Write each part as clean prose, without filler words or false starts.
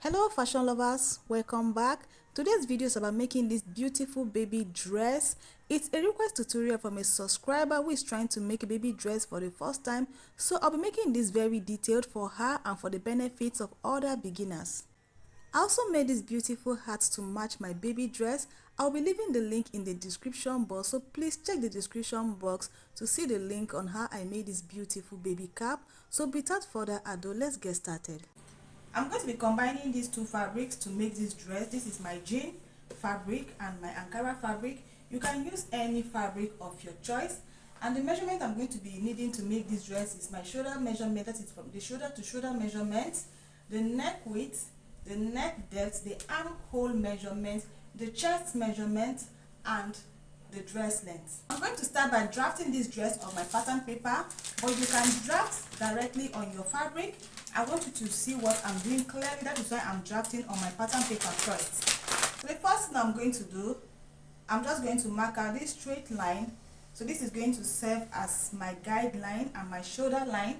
Hello fashion lovers, welcome back. Today's video is about making this beautiful baby dress. It's a request tutorial from a subscriber who is trying to make a baby dress for the first time, so I'll be making this very detailed for her and for the benefits of other beginners. I also made these beautiful hats to match my baby dress. I'll be leaving the link in the description box, so please check the description box to see the link on how I made this beautiful baby cap. So without further ado, let's get started. I'm going to be combining these two fabrics to make this dress. This is my jean fabric and my Ankara fabric. You can use any fabric of your choice. And the measurement I'm going to be needing to make this dress is my shoulder measurement. That is from the shoulder to shoulder measurement, the neck width, the neck depth, the armhole measurement, the chest measurement, and the dress length. I'm going to start by drafting this dress on my pattern paper, but you can draft directly on your fabric. I want you to see what I'm doing clearly. That is why I'm drafting on my pattern paper first. So the first thing I'm going to do, I'm just going to mark out this straight line. So this is going to serve as my guideline and my shoulder line.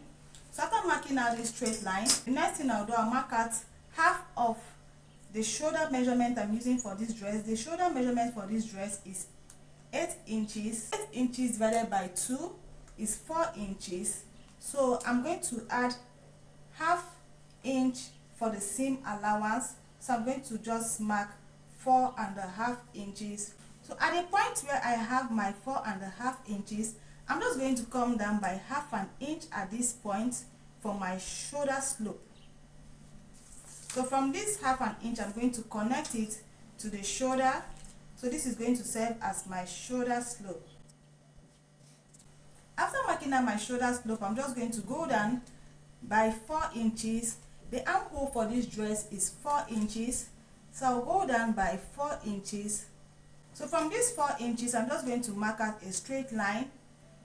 So after marking out this straight line, the next thing I'll do, I'll mark out half of the shoulder measurement I'm using for this dress. The shoulder measurement for this dress is 8 inches. 8 inches divided by 2 is 4 inches. So I'm going to add half inch for the seam allowance. So I'm going to just mark 4.5 inches. So at the point where I have my 4.5 inches, I'm just going to come down by half an inch at this point for my shoulder slope. So from this half an inch, I'm going to connect it to the shoulder. So this is going to serve as my shoulder slope. After marking out my shoulder slope, I'm just going to go down by 4 inches. The armhole for this dress is 4 inches. So I'll go down by 4 inches. So from this 4 inches, I'm just going to mark out a straight line.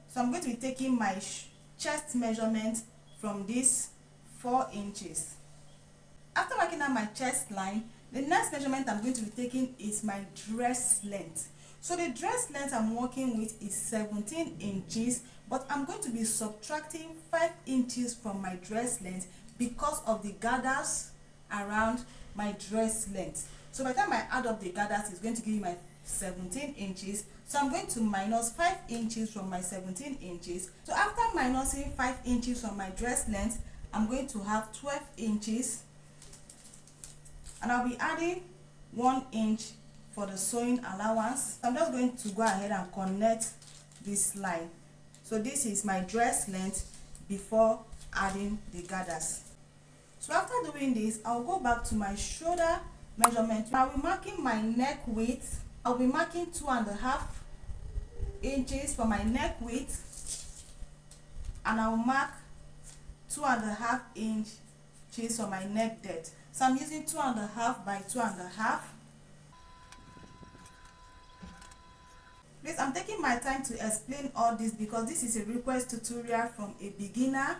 So I'm going to be taking my chest measurement from this 4 inches. After marking out my chest line, the next measurement I'm going to be taking is my dress length. So the dress length I'm working with is 17 inches, but I'm going to be subtracting 5 inches from my dress length because of the gathers around my dress length. So by the time I add up the gathers, it's going to give me my 17 inches. So I'm going to minus 5 inches from my 17 inches. So after minusing 5 inches from my dress length, I'm going to have 12 inches. And I'll be adding 1 inch for the sewing allowance. I'm just going to go ahead and connect this line. So this is my dress length before adding the gathers. So after doing this, I'll go back to my shoulder measurement. I'll be marking my neck width. I'll be marking 2.5 inches for my neck width, and I'll mark 2.5 inches for my neck depth. So I'm using 2.5 by 2.5. Please, I'm taking my time to explain all this because this is a request tutorial from a beginner.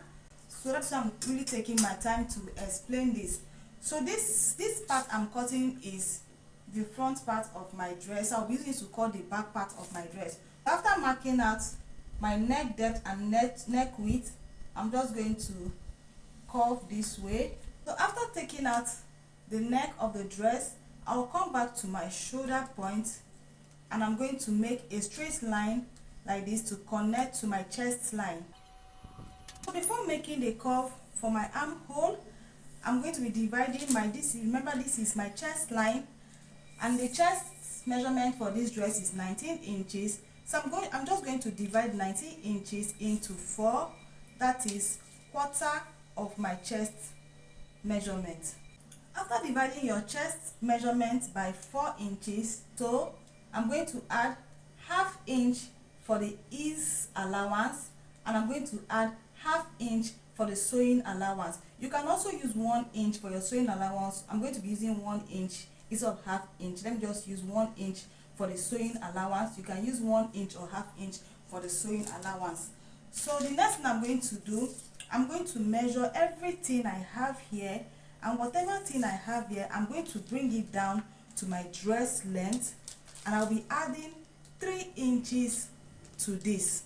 So that's why I'm really taking my time to explain this. So this part I'm cutting is the front part of my dress. I'll be using it to cut the back part of my dress. After marking out my neck depth and neck width, I'm just going to curve this way. So after taking out the neck of the dress, I'll come back to my shoulder point and I'm going to make a straight line like this to connect to my chest line. So before making the curve for my armhole, I'm going to be dividing my remember this is my chest line, and the chest measurement for this dress is 19 inches. So I'm just going to divide 19 inches into 4. That is quarter of my chest measurement. After dividing your chest measurement by 4 inches, so I'm going to add half inch for the ease allowance, and I'm going to add half inch for the sewing allowance. You can also use 1 inch for your sewing allowance. I'm going to be using 1 inch instead of half inch. Let me just use 1 inch for the sewing allowance. You can use 1 inch or half inch for the sewing allowance. So the next thing I'm going to do, I'm going to measure everything I have here, and whatever thing I have here, I'm going to bring it down to my dress length, and I'll be adding 3 inches to this.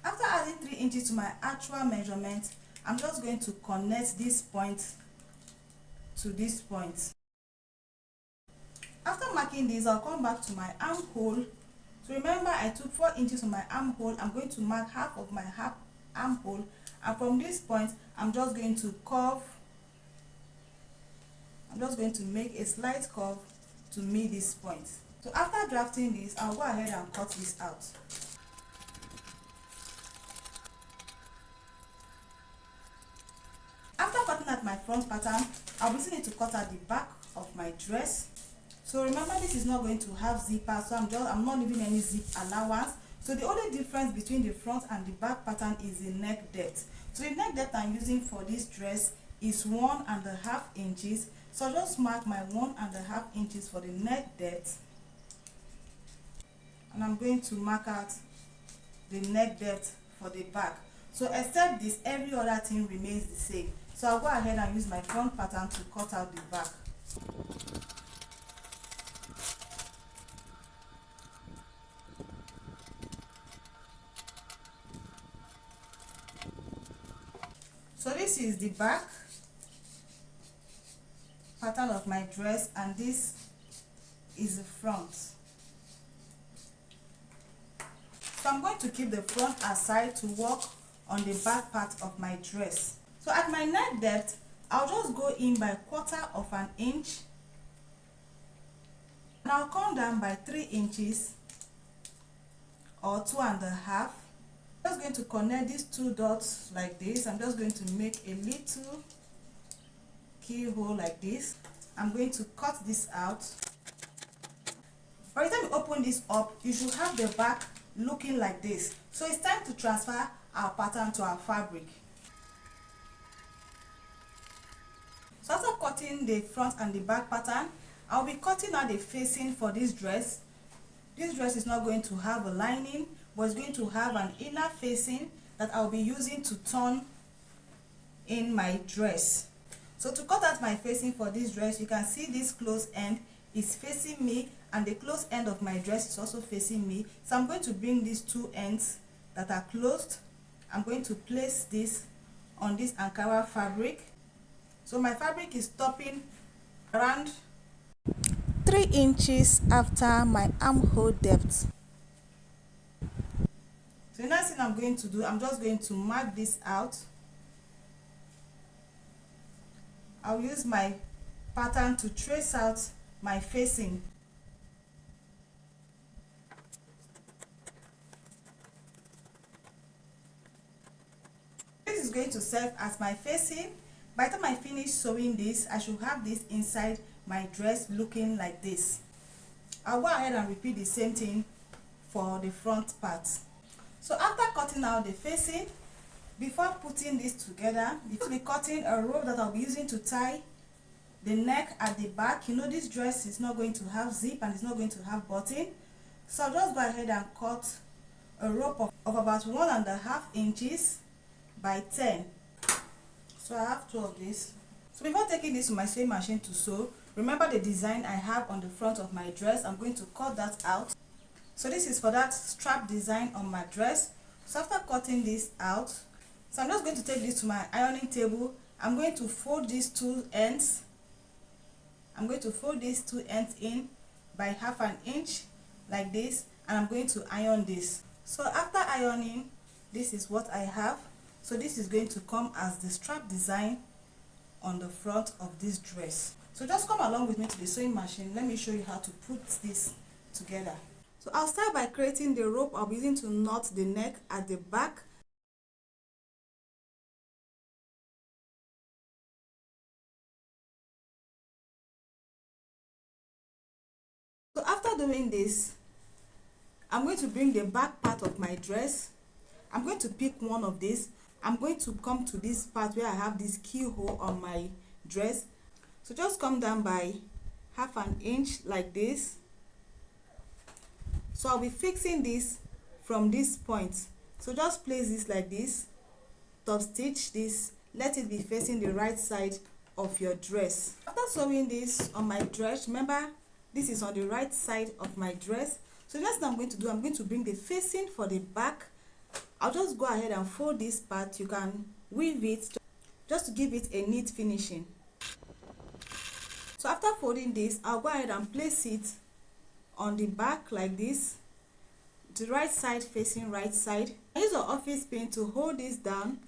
After adding 3 inches to my actual measurement, I'm just going to connect this point to this point. marking this, I'll come back to my armhole. So remember, I took 4 inches on my armhole. I'm going to mark half of my armhole, and from this point I'm just going to curve. I'm just going to make a slight curve to meet this point. So after drafting this, I'll go ahead and cut this out. After cutting out my front pattern, I'll be using it to cut out the back of my dress. So remember, this is not going to have zipper, so I'm not leaving any zip allowance. So the only difference between the front and the back pattern is the neck depth. So the neck depth I'm using for this dress is 1.5 inches. So I'll just mark my 1.5 inches for the neck depth, and I'm going to mark out the neck depth for the back. So except this, every other thing remains the same. So I'll go ahead and use my front pattern to cut out the back. So this is the back pattern of my dress, and this is the front. So I'm going to keep the front aside to work on the back part of my dress. So at my neck depth, I'll just go in by 1/4 inch, and I'll come down by 3 inches or 2.5. I'm just going to connect these 2 dots like this. I'm just going to make a little keyhole like this. I'm going to cut this out. By the time you open this up, you should have the back looking like this. So it's time to transfer our pattern to our fabric. So after cutting the front and the back pattern, I'll be cutting out the facing for this dress. This dress is not going to have a lining, but it's going to have an inner facing that I'll be using to turn in my dress. So to cut out my facing for this dress, you can see this close end is facing me, and the close end of my dress is also facing me. So I'm going to bring these 2 ends that are closed. I'm going to place this on this Ankara fabric. So my fabric is stopping around 3 inches after my armhole depth. So the next thing I'm going to do, I'm just going to mark this out. I'll use my pattern to trace out my facing. This is going to serve as my facing. By the time I finish sewing this, I should have this inside my dress looking like this. I'll go ahead and repeat the same thing for the front part. So after cutting out the facing, before putting this together, you'll be cutting a rope that I'll be using to tie the neck at the back. You know, this dress is not going to have zip and it's not going to have button. So I'll just go ahead and cut a rope of about 1.5 inches by 10. So I have 2 of these. So before taking this to my sewing machine to sew, remember the design I have on the front of my dress. I'm going to cut that out. So this is for that strap design on my dress. So after cutting this out, so I'm just going to take this to my ironing table. I'm going to fold these 2 ends. I'm going to fold these 2 ends in by 1/2 inch like this, and I'm going to iron this. So after ironing, this is what I have. So this is going to come as the strap design on the front of this dress. So just come along with me to the sewing machine. Let me show you how to put this together. So I'll start by creating the rope I'll be using to knot the neck at the back. So after doing this, I'm going to bring the back part of my dress. I'm going to pick one of these. I'm going to come to this part where I have this keyhole on my dress. So just come down by 1/2 inch like this. So I'll be fixing this from this point. So just place this like this, top stitch this, let it be facing the right side of your dress. After sewing this on my dress, remember this is on the right side of my dress. So next thing I'm going to do, I'm going to bring the facing for the back. I'll just go ahead and fold this part. You can weave it just to give it a neat finishing. So after folding this, I'll go ahead and place it on the back like this, the right side facing right side. Use your office pin to hold this down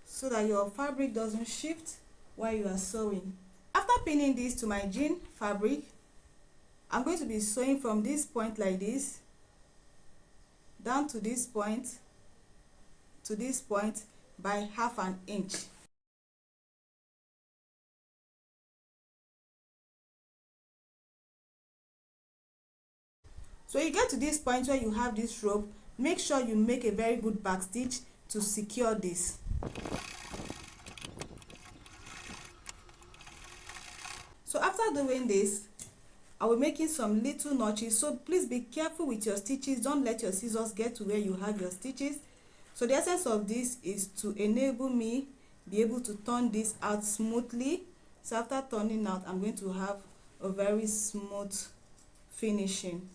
so that your fabric doesn't shift while you are sewing. After pinning this to my jean fabric, I'm going to be sewing from this point like this down to this point by 1/2 inch. So you get to this point where you have this rope, make sure you make a very good back stitch to secure this. So after doing this, I will be making some little notches, so please be careful with your stitches. Don't let your scissors get to where you have your stitches. So the essence of this is to enable me be able to turn this out smoothly. So after turning out, I'm going to have a very smooth finishing.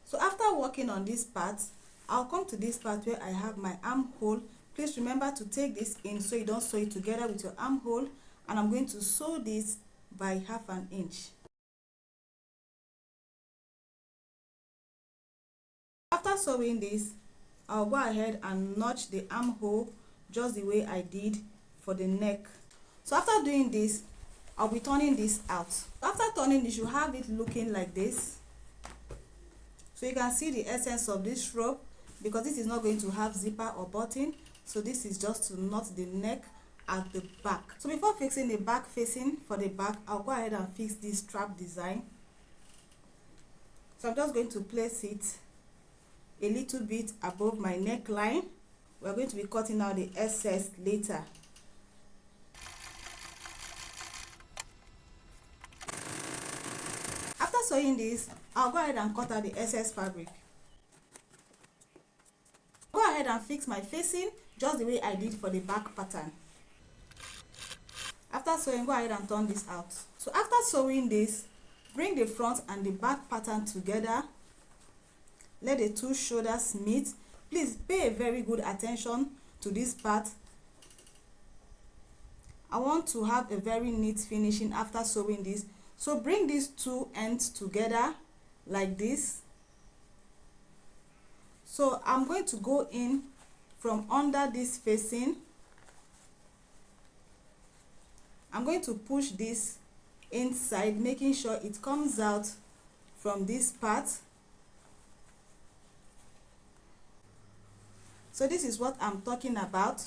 So after working on this part, I'll come to this part where I have my armhole. Please remember to take this in so you don't sew it together with your armhole, and I'm going to sew this by 1/2 inch. After sewing this, I'll go ahead and notch the armhole just the way I did for the neck. So after doing this, I'll be turning this out. After turning this, you have it looking like this. So you can see the essence of this rope, because this is not going to have zipper or button. So this is just to knot the neck at the back. So before fixing the back facing for the back, I'll go ahead and fix this strap design. So I'm just going to place it a little bit above my neckline. We're going to be cutting out the excess later. After sewing this, I'll go ahead and cut out the excess fabric. Go ahead and fix my facing just the way I did for the back pattern. After sewing, go ahead and turn this out. So after sewing this, bring the front and the back pattern together. Let the two shoulders meet. Please pay a very good attention to this part. I want to have a very neat finishing after sewing this. So bring these two ends together like this. So I'm going to go in from under this facing. I'm going to push this inside, making sure it comes out from this part. So this is what I'm talking about.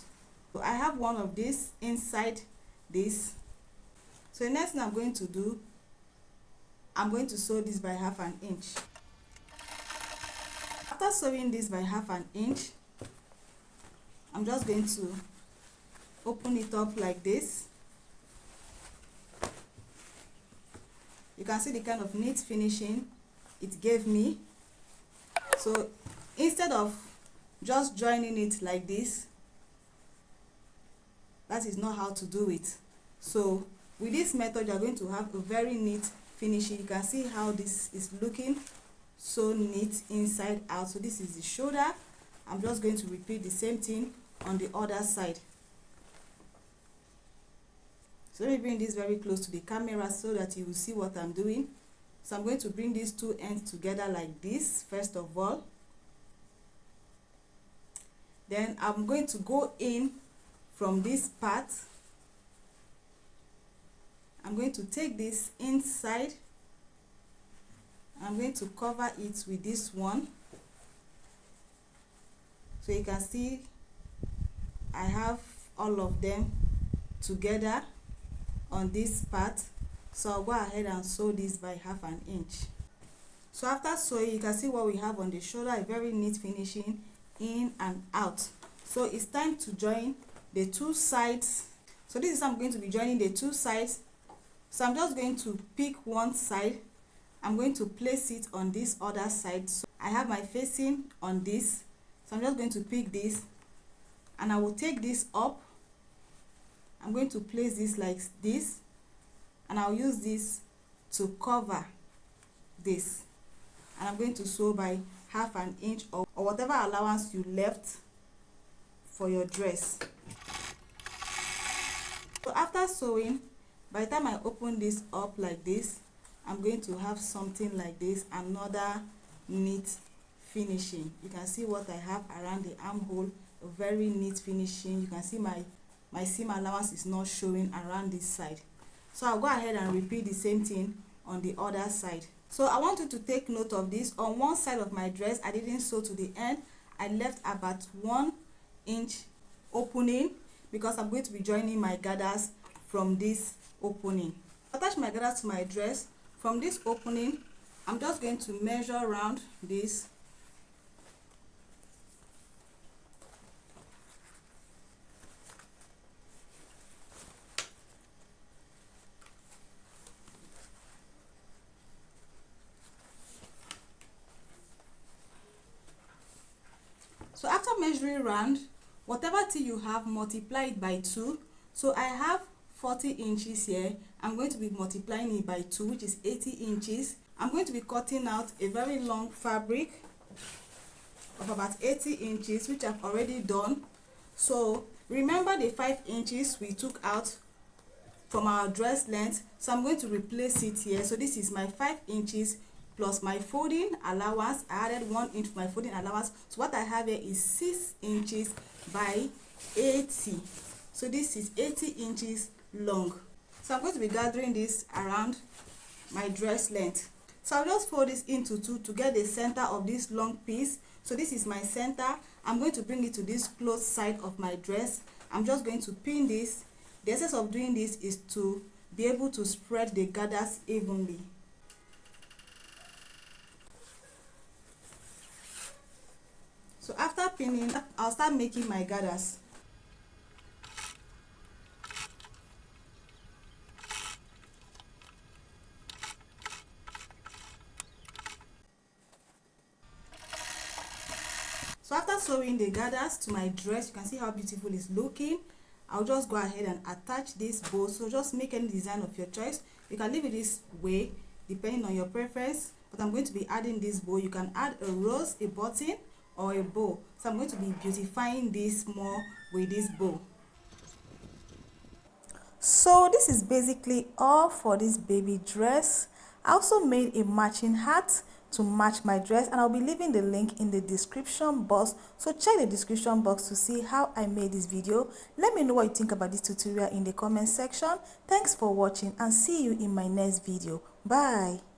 So I have one of these inside this. So the next thing I'm going to do, I'm going to sew this by 1/2 inch. After sewing this by 1/2 inch, I'm just going to open it up like this. You can see the kind of neat finishing it gave me. So instead of just joining it like this, that is not how to do it. So with this method, you're going to have a very neat finishing. You can see how this is looking so neat inside out. So this is the shoulder. I'm just going to repeat the same thing on the other side. So let me bring this very close to the camera so that you will see what I'm doing. So I'm going to bring these two ends together like this first of all. Then I'm going to go in from this part. I'm going to take this inside. I'm going to cover it with this one. So you can see I have all of them together on this part. So I'll go ahead and sew this by 1/2 inch. So after sewing, you can see what we have on the shoulder, a very neat finishing in and out. So it's time to join the two sides. So this is how I'm going to be joining the two sides. So I'm just going to pick one side. I'm going to place it on this other side. So I have my facing on this. So I'm just going to pick this and I will take this up. I'm going to place this like this, and I'll use this to cover this, and I'm going to sew by 1/2 inch or whatever allowance you left for your dress. So after sewing, by the time I open this up like this, I'm going to have something like this, another neat finishing. You can see what I have around the armhole, a very neat finishing. You can see my seam allowance is not showing around this side. So I'll go ahead and repeat the same thing on the other side. So I want you to take note of this. On one side of my dress, I didn't sew to the end. I left about 1 inch opening because I'm going to be joining my gathers from this opening. Attach my gathers to my dress. From this opening, I'm just going to measure around this. So after measuring round, whatever thing you have, multiply it by 2. So I have 40 inches here. I'm going to be multiplying it by 2, which is 80 inches. I'm going to be cutting out a very long fabric of about 80 inches, which I've already done. So remember the 5 inches we took out from our dress length. So I'm going to replace it here. So this is my 5 inches plus my folding allowance. I added 1 inch for my folding allowance. So what I have here is 6 inches by 80. So this is 80 inches long. So I'm going to be gathering this around my dress length. So I'll just fold this into 2 to get the center of this long piece. So this is my center. I'm going to bring it to this closed side of my dress. I'm just going to pin this. The essence of doing this is to be able to spread the gathers evenly. So after pinning, I'll start making my gathers. So after sewing the gathers to my dress, you can see how beautiful it's looking. I'll just go ahead and attach this bow. So just make any design of your choice. You can leave it this way depending on your preference, but I'm going to be adding this bow. You can add a rose, a button, or a bow. So I'm going to be beautifying this more with this bow. So this is basically all for this baby dress. I also made a matching hat to match my dress, and I'll be leaving the link in the description box. So check the description box to see how I made this video. Let me know what you think about this tutorial in the comment section. Thanks for watching and see you in my next video. Bye.